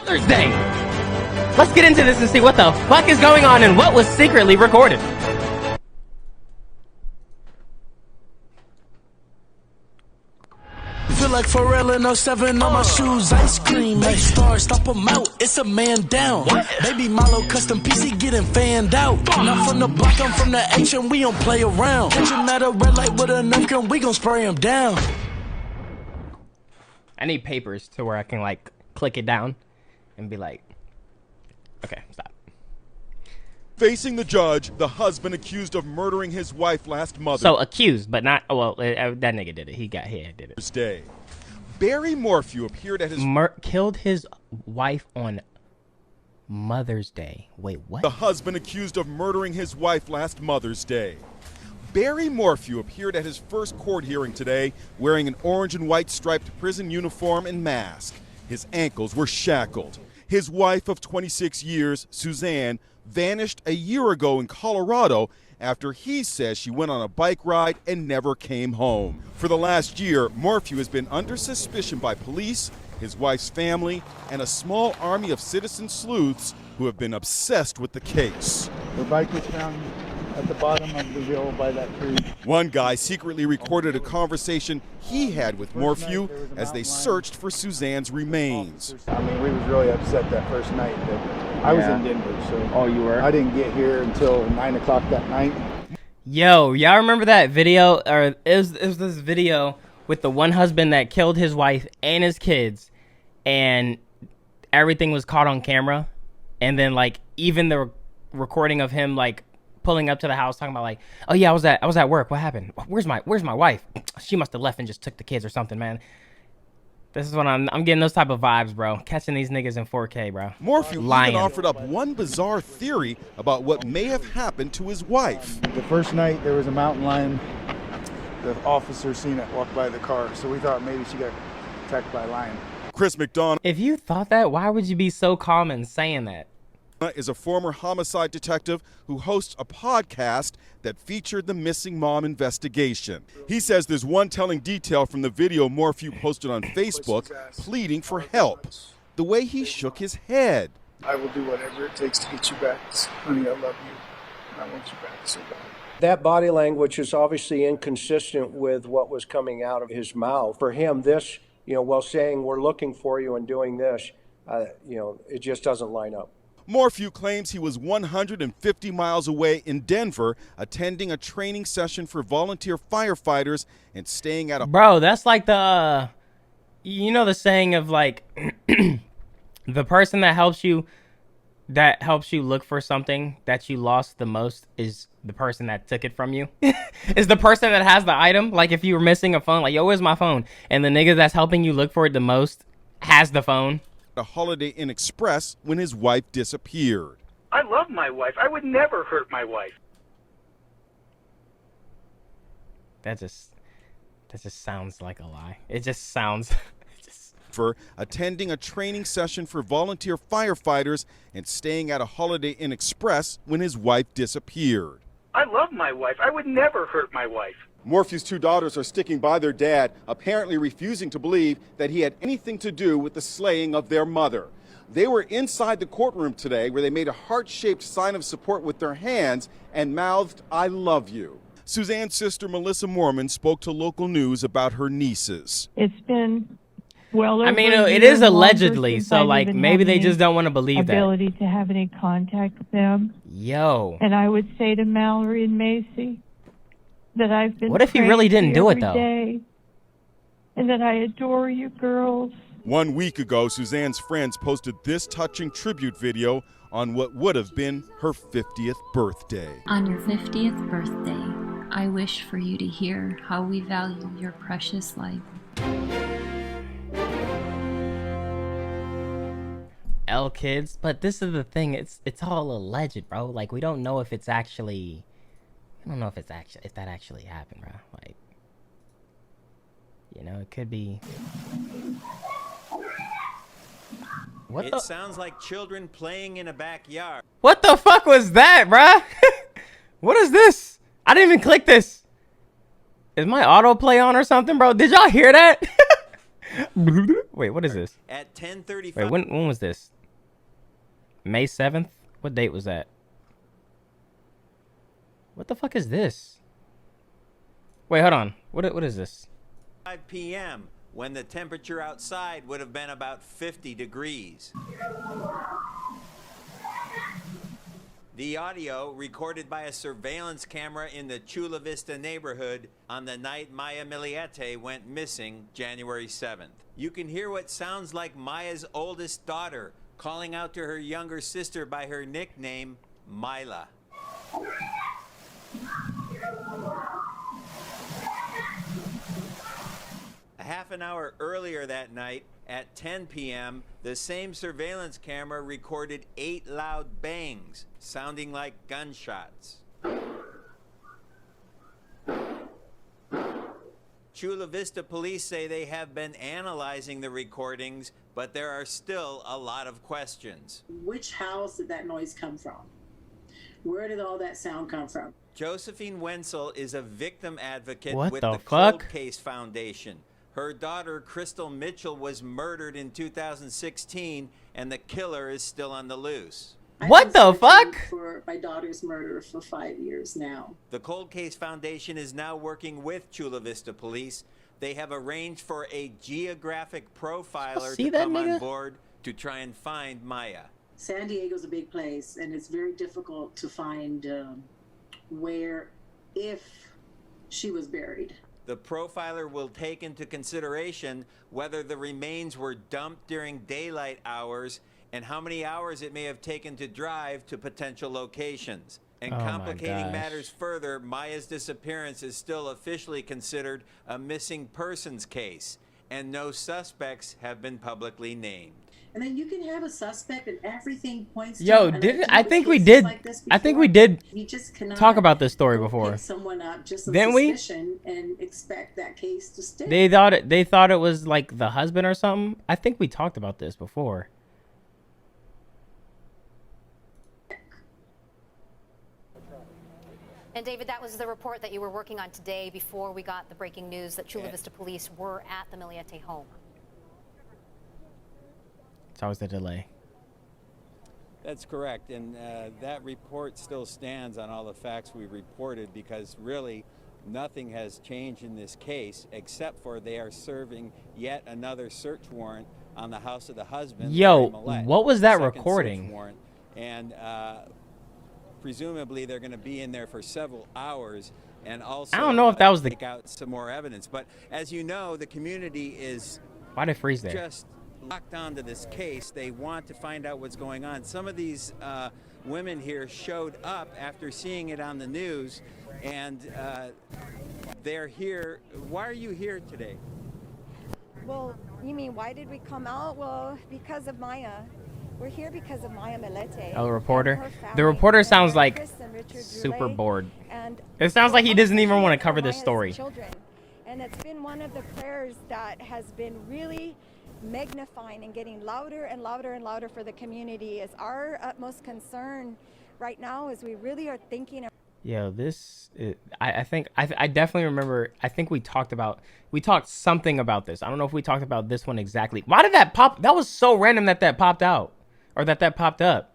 Mother's Day. Let's get into this and see what the fuck is going on and what was secretly recorded. Feel like Pharrell in 07 on my shoes, ice cream, make stars, stop them out, it's a man down. Baby Milo custom PC getting fanned out. Not from the block, I'm from the H and we don't play around. Catch him at a red light with a knife gun, we gon' spray him down. I need papers to where I can like click it down and be like, okay, stop. Facing the judge, the husband accused of murdering his wife last Mother's So accused, but not, well, that nigga did it. He did it. Day. Barry Morphew appeared at his... Killed his wife on Mother's Day. Wait, what? The husband accused of murdering his wife last Mother's Day. Barry Morphew appeared at his first court hearing today wearing an orange and white striped prison uniform and mask. His ankles were shackled. His wife of 26 years, Suzanne, vanished a year ago in Colorado after he says she went on a bike ride and never came home. For the last year, Morphew has been under suspicion by police, his wife's family, and a small army of citizen sleuths who have been obsessed with the case. The bike was found at the bottom of the hill by that tree. One guy secretly recorded a conversation he had with Morphew as they searched for Suzanne's remains. I mean, we was really upset that first night. I was in Denver, so oh, you were? I didn't get here until 9 o'clock that night. Yo, y'all remember that video? Or it was this video with the one husband that killed his wife and his kids, and everything was caught on camera, and then like even the recording of him like pulling up to the house talking about like, oh yeah, I was at work. What happened? Where's my wife? She must have left and just took the kids or something, man. This is what I'm getting those type of vibes, bro. Catching these niggas in 4K, bro. Morphew even offered up one bizarre theory about what may have happened to his wife. The first night there was a mountain lion. The officer seen it walk by the car, so we thought maybe she got attacked by a lion. Chris McDonough. If you thought that, why would you be so calm in saying that? Is a former homicide detective who hosts a podcast that featured the missing mom investigation. He says there's one telling detail from the video Morphew posted on Facebook pleading for help. The way he shook his head. I will do whatever it takes to get you back. Honey, I love you. I want you back so bad. That body language is obviously inconsistent with what was coming out of his mouth. For him, this, while saying we're looking for you and doing this, it just doesn't line up. Morphew claims he was 150 miles away in Denver attending a training session for volunteer firefighters and staying at a... Bro, that's like the, the saying of like, the person that helps you look for something that you lost the most is the person that took it from you. Is the person that has the item. Like if you were missing a phone, like, yo, where's my phone? And the nigga that's helping you look for it the most has the phone. A Holiday Inn Express when his wife disappeared. I love my wife. I would never hurt my wife. That just sounds like a lie. It just sounds... For attending a training session for volunteer firefighters and staying at a Holiday Inn Express when his wife disappeared. I love my wife. I would never hurt my wife. Morphew's two daughters are sticking by their dad, apparently refusing to believe that he had anything to do with the slaying of their mother. They were inside the courtroom today where they made a heart-shaped sign of support with their hands and mouthed, "I love you." Suzanne's sister, Melissa Mormon, spoke to local news about her nieces. It's been well over I mean, it is allegedly, so like maybe they just don't want to believe that. Ability to have any contact with them. Yo. And I would say to Mallory and Macy that I've been... What if he really didn't do it, though? Day, and that I adore you girls. 1 week ago, Suzanne's friends posted this touching tribute video on what would have been her 50th birthday. On your 50th birthday, I wish for you to hear how we value your precious life. Kids, but this is the thing, it's all alleged, bro. Like, we don't know if it's actually... I don't know if that actually happened, bro. Like, it could be. It sounds like children playing in a backyard. What the fuck was that, bro? What is this? I didn't even click this. Is my autoplay on or something, bro? Did y'all hear that? Wait, what is this? At 10:35. Wait, when was this? May 7th? What date was that? What the fuck is this? Wait, hold on. What is this? 5 p.m. when the temperature outside would have been about 50 degrees. The audio recorded by a surveillance camera in the Chula Vista neighborhood on the night Maya Miliete went missing January 7th. You can hear what sounds like Maya's oldest daughter calling out to her younger sister by her nickname, Mila. A half an hour earlier that night, at 10 p.m., the same surveillance camera recorded 8 loud bangs, sounding like gunshots. Chula Vista police say they have been analyzing the recordings, but there are still a lot of questions. Which house did that noise come from? Where did all that sound come from? Josephine Wenzel is a victim advocate What with the the fuck? Cold Case Foundation. Her daughter, Crystal Mitchell, was murdered in 2016, and the killer is still on the loose. What the fuck? For my daughter's murder for 5 years now. The Cold Case Foundation is now working with Chula Vista Police. They have arranged for a geographic profiler See to that come on nigga? board to try and find Maya. San Diego's a big place, and it's very difficult to find where, if she was buried. The profiler will take into consideration whether the remains were dumped during daylight hours and how many hours it may have taken to drive to potential locations. And Oh my complicating gosh. matters further, Maya's disappearance is still officially considered a missing persons case, and no suspects have been publicly named. And then you can have a suspect and everything points to Yo, and I deal think with we cases did. like this I think before. we did You just cannot talk about this story go before. pick someone up just on Didn't we? suspicion and expect that case to stick. They thought it was like the husband or something. I think we talked about this before. And David, that was the report that you were working on today before we got the breaking news that Chula Vista police were at the Miliete home. It's always the delay. That's correct, and that report still stands on all the facts we reported because really nothing has changed in this case except for they are serving yet another search warrant on the house of the husband. Yo, Larry Millette, what was that second recording? search warrant, and presumably they're going to be in there for several hours and also I don't know if that was the- take out some more evidence. But as you know, the community is Why'd it freeze there? just locked onto this case. They want to find out what's going on. Some of these women here showed up after seeing it on the news, and they're here. Why are you here today? Well, you mean why did we come out? Well, because of Maya. We're here because of Maya Miliete. Oh, the reporter. and her The family, reporter and sounds like Chris and Richard super Droulet, bored. and It sounds like he doesn't even want to for cover this Maya's story. Children. And it's been one of the prayers that has been really magnifying and getting louder and louder and louder for the community. Is our utmost concern right now is we really are thinking of Yo, I think I definitely remember. I think we talked something about this. I don't know if we talked about this one exactly. Why did that pop? That was so random that popped out, or that popped up.